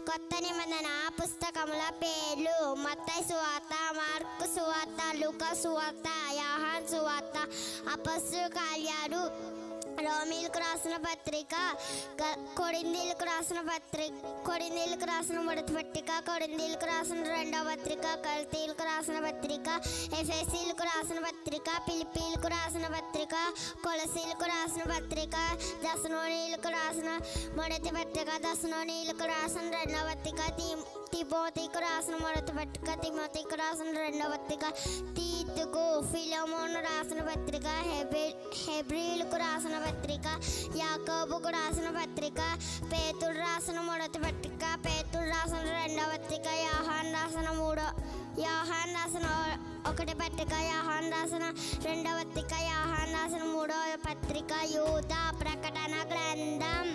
కొత్త నిబంధన పుస్తకముల పేర్లు: మత్తయి సువార్త, మార్కు సువార్త, లూకా సువార్త, యోహాను సువార్త, అపొస్తలుల కార్యాలు, రోమీయులకు రాసిన పత్రిక, కొరింథీయులకు రాసిన మొదటి పత్రిక, కొరింథీయులకు రాసిన రెండవ పత్రిక, గలతీయులకు రాసిన పత్రిక, ఎఫెసీయులకు రాసిన పత్రిక, ఫిలిప్పీయులకు రాసిన పత్రిక, కొలసీయులకు రాసిన పత్రిక, దశలోనీయులకు రాసిన మొదటి పత్రిక, దశలోనీయులకు రాసిన రెండవ పత్రిక, తిమోతికి రాసిన మొదటి పత్రిక, తిమోతికి రాసిన రెండవ పత్రిక, తీతుకు, ఫిలెమోను రాసిన పత్రిక, హెబ్రీయులకు రాసిన పత్రిక, యాకోబుకు రాసిన పత్రిక, పేతురు రాసిన మొదటి పత్రిక, పేతురు రాసిన రెండవ పత్రిక, యోహాను రాసిన ఒకటి పత్రిక, యోహాను రాసిన రెండవ పత్రిక, యోహాను రాసిన మూడవ పత్రిక, యూదా, ప్రకటన గ్రంథం.